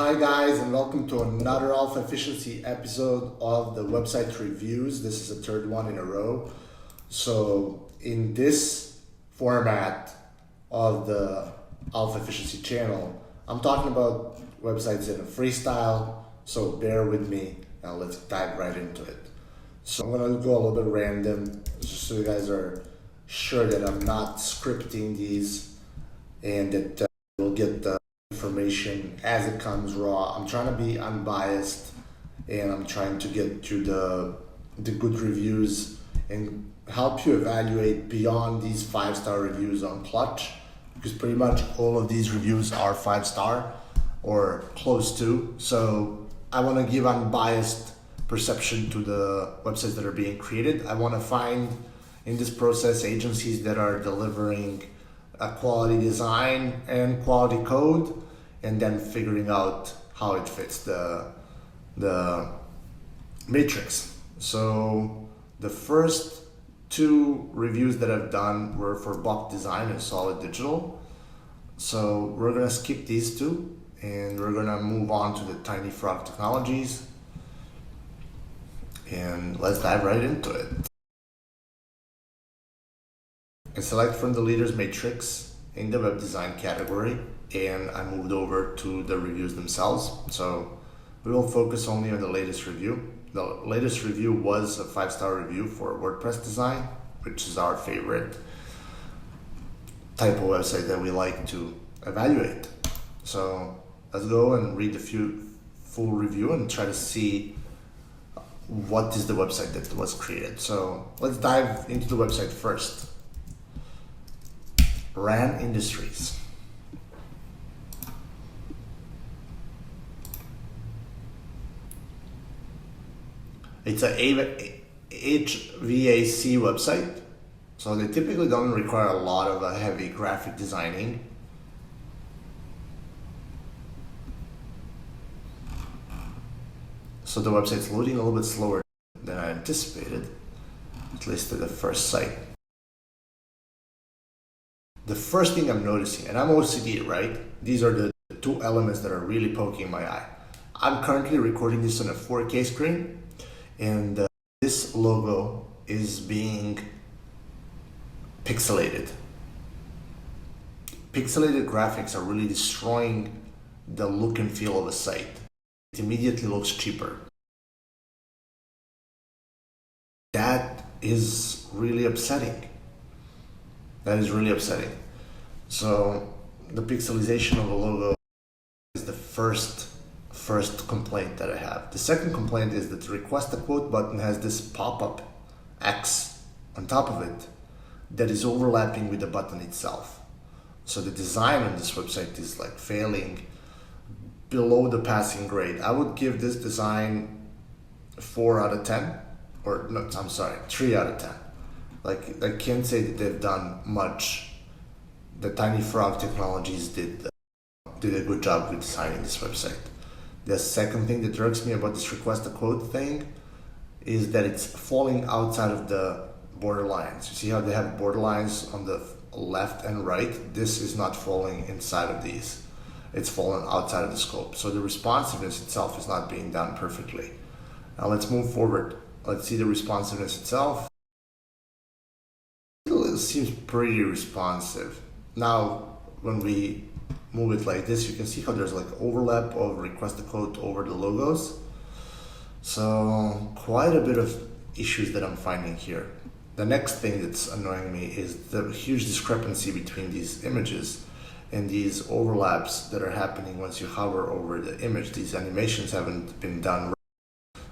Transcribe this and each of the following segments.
Hi guys, and welcome to another alpha efficiency episode of the website reviews. This is the third one in a row. So in this format of the alpha efficiency channel, I'm talking about websites in a freestyle, so bear with me and let's dive right into it. So I'm gonna go a little bit random just so you guys are sure that I'm not scripting these and that we'll get the information as it comes raw. I'm trying to be unbiased and I'm trying to get to the good reviews and help you evaluate beyond these 5-star reviews on Clutch, because pretty much all of these reviews are 5-star or close to. So I want to give unbiased perception to the websites that are being created. I want to find in this process agencies that are delivering a quality design and quality code, and then figuring out how it fits the matrix. So the first two reviews that I've done were for Buck Design and Solid Digital. So we're gonna skip these two and we're gonna move on to the Tiny Frog Technologies, and let's dive right into it. I select from the leaders matrix in the web design category, and I moved over to the reviews themselves. So we will focus only on the latest review. The latest review was a 5-star review for WordPress design, which is our favorite type of website that we like to evaluate. So let's go and read the full review and try to see what is the website that was created. So let's dive into the website first. Rhan Industries. It's a HVAC website, so they typically don't require a lot of heavy graphic designing. So the website's loading a little bit slower than I anticipated, at least at the first sight. The first thing I'm noticing, and I'm OCD, right? These are the two elements that are really poking my eye. I'm currently recording this on a 4K screen, and this logo is being pixelated. Pixelated graphics are really destroying the look and feel of a site. It immediately looks cheaper. That is really upsetting. That is really upsetting. So the pixelization of a logo is the first complaint that I have. The second complaint is that the request a quote button has this pop-up X on top of it that is overlapping with the button itself. So the design on this website is like failing below the passing grade. I would give this design 4 out of 10, or no, I'm sorry, 3 out of 10. Like, I can't say that they've done much. The Tiny Frog Technologies did a good job with designing this website. The second thing that irks me about this request a quote thing is that it's falling outside of the border lines. You see how they have border lines on the left and right? This is not falling inside of these. It's falling outside of the scope. So the responsiveness itself is not being done perfectly. Now let's move forward. Let's see the responsiveness itself. It seems pretty responsive. Now, when we move it like this, you can see how there's like overlap of request a quote over the logos. So quite a bit of issues that I'm finding here. The next thing that's annoying me is the huge discrepancy between these images and these overlaps that are happening once you hover over the image. These animations haven't been done right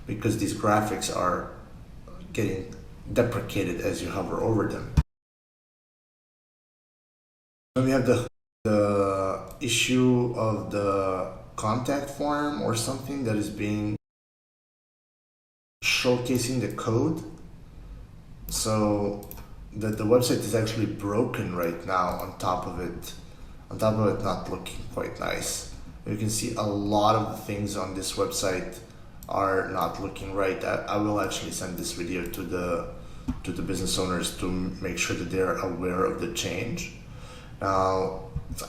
because these graphics are getting deprecated as you hover over them. Then we have the issue of the contact form or something that is being showcasing the code. So that the website is actually broken right now on top of it not looking quite nice. You can see a lot of the things on this website are not looking right. I will actually send this video to the business owners to make sure that they're aware of the change. Now,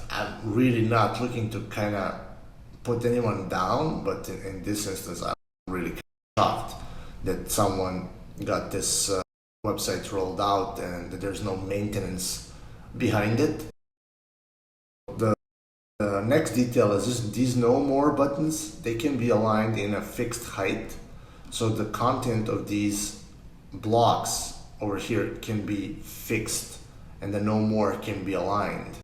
I'm really not looking to kind of put anyone down, but in this instance, I'm really shocked that someone got this website rolled out and that there's no maintenance behind it. The next detail is just these no more buttons. They can be aligned in a fixed height. So the content of these blocks over here can be fixed and the no more can be aligned.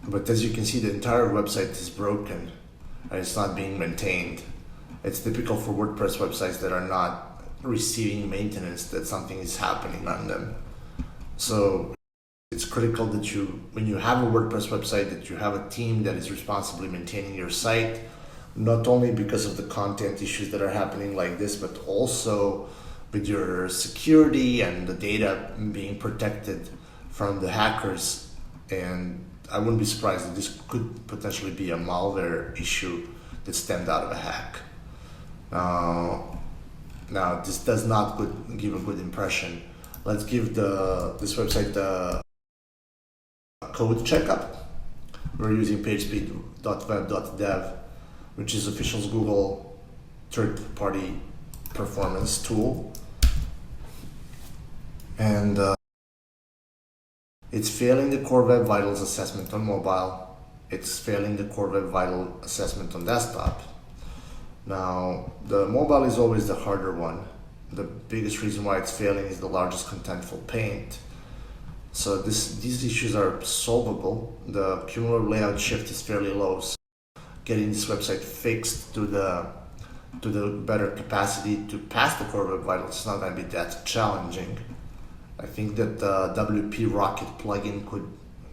But as you can see, the entire website is broken and it's not being maintained. It's typical for WordPress websites that are not receiving maintenance, that something is happening on them. So it's critical that when you have a WordPress website, that you have a team that is responsibly maintaining your site, not only because of the content issues that are happening like this, but also with your security and the data being protected from the hackers. And I wouldn't be surprised that this could potentially be a malware issue that stemmed out of a hack. Now this does not give a good impression. Let's give this website the code checkup. We're using pagespeed.web.dev, which is official's Google third-party performance tool. And it's failing the Core Web Vitals assessment on mobile. It's failing the Core Web Vital assessment on desktop. Now, the mobile is always the harder one. The biggest reason why it's failing is the largest contentful paint. So these issues are solvable. The cumulative layout shift is fairly low. So getting this website fixed to the better capacity to pass the Core Web Vitals is not going to be that challenging. I think that the WP Rocket plugin could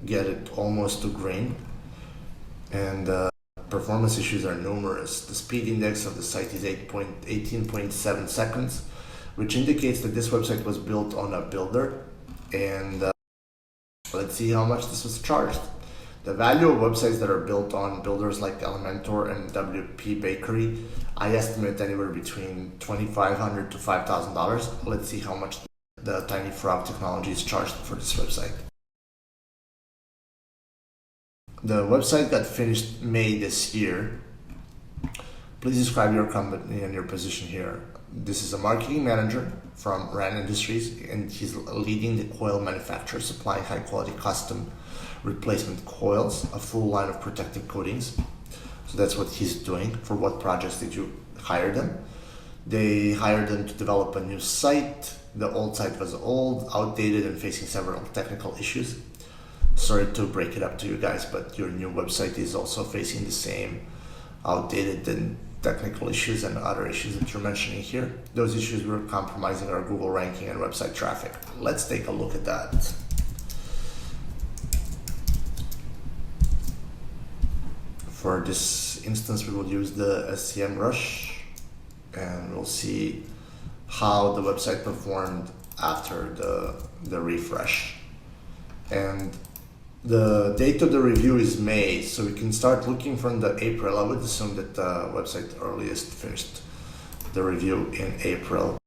get it almost to green. And performance issues are numerous. The speed index of the site is 18.7 seconds, which indicates that this website was built on a builder. And let's see how much this was charged. The value of websites that are built on builders like Elementor and WP Bakery, I estimate anywhere between $2,500 to $5,000. Let's see how much the Tiny Frog technology is charged for this website. The website got finished May this year. Please describe your company and your position here. This is a marketing manager from Rhan Industries, and he's leading the coil manufacturer, supplying high quality custom replacement coils, a full line of protective coatings. So that's what he's doing. For what projects did you hire them? They hired them to develop a new site. The old site was old, outdated, and facing several technical issues. Sorry to break it up to you guys, but your new website is also facing the same outdated and technical issues and other issues that you're mentioning here. Those issues were compromising our Google ranking and website traffic. Let's take a look at that. For this instance, we will use the SCM Rush, and we'll see how the website performed after the refresh. And the date of the review is May, so we can start looking from the April. I would assume that the website earliest finished the review in April.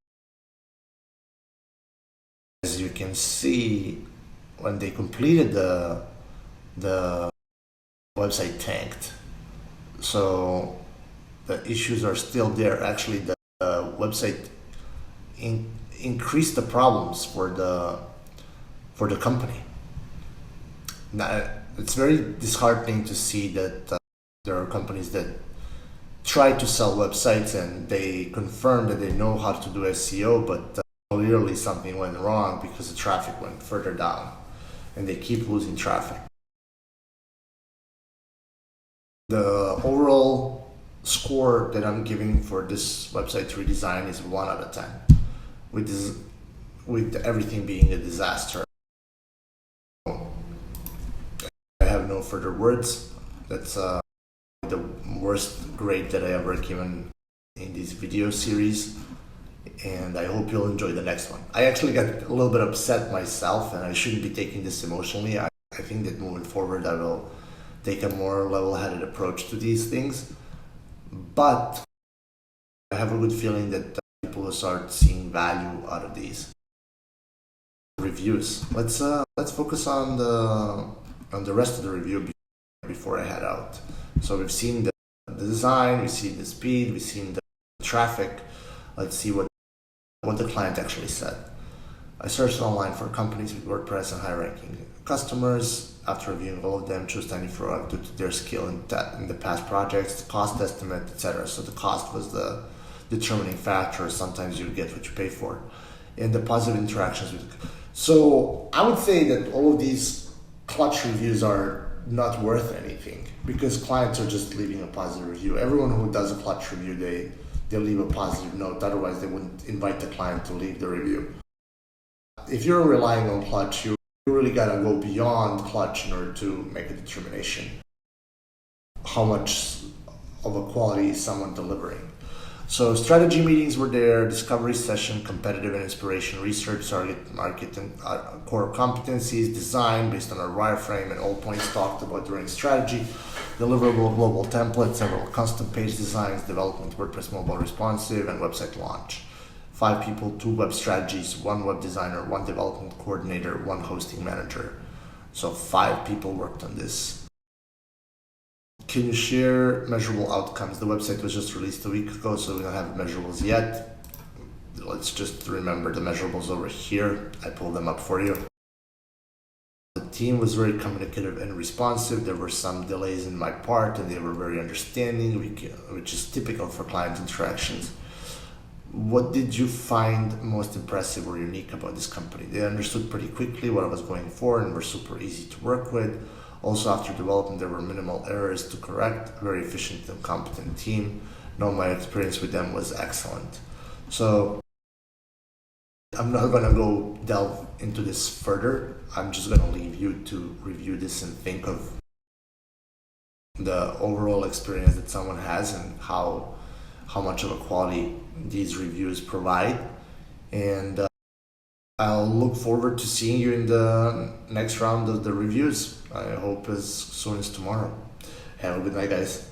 As you can see, when they completed the website tanked. So the issues are still there. Actually, the website increased the problems for the company. Now, it's very disheartening to see that there are companies that try to sell websites and they confirm that they know how to do SEO, but clearly something went wrong because the traffic went further down and they keep losing traffic. The overall score that I'm giving for this website redesign is 1 out of 10, with everything being a disaster. I have no further words. That's the worst grade that I ever given in this video series, and I hope you'll enjoy the next one. I actually got a little bit upset myself, and I shouldn't be taking this emotionally. I think that moving forward I will take a more level-headed approach to these things, but I have a good feeling that people will start seeing value out of these reviews. Let's focus on the on the rest of the review before I head out. So we've seen the design, we've seen the speed, we've seen the traffic. Let's see what the client actually said. I searched online for companies with WordPress and high-ranking customers. After reviewing all of them, chose Tiny Frog due to their skill in the past projects, cost estimate, etc. So the cost was the determining factor. Sometimes you get what you pay for, and the positive interactions with. So I would say that all of these clutch reviews are not worth anything because clients are just leaving a positive review. Everyone who does a clutch review, they leave a positive note. Otherwise, they wouldn't invite the client to leave the review. If you're relying on clutch, you really gotta go beyond clutch in order to make a determination how much of a quality is someone delivering. So strategy meetings were there, discovery session, competitive and inspiration research, target market and core competencies, design based on our wireframe and all points talked about during strategy, deliverable global templates, several custom page designs, development WordPress mobile responsive, and website launch. 5 people, 2 web strategies, 1 web designer, 1 development coordinator, 1 hosting manager. So 5 people worked on this. Can you share measurable outcomes? The website was just released a week ago, so we don't have measurables yet. Let's just remember the measurables over here. I pulled them up for you. The team was very communicative and responsive. There were some delays in my part, and they were very understanding, which is typical for client interactions. What did you find most impressive or unique about this company? They understood pretty quickly what I was going for and were super easy to work with. Also, after development, there were minimal errors to correct. Very efficient and competent team. No, my experience with them was excellent. So I'm not going to go delve into this further. I'm just going to leave you to review this and think of the overall experience that someone has and how much of a quality these reviews provide. And I'll look forward to seeing you in the next round of the reviews. I hope as soon as tomorrow. Have a good night, guys.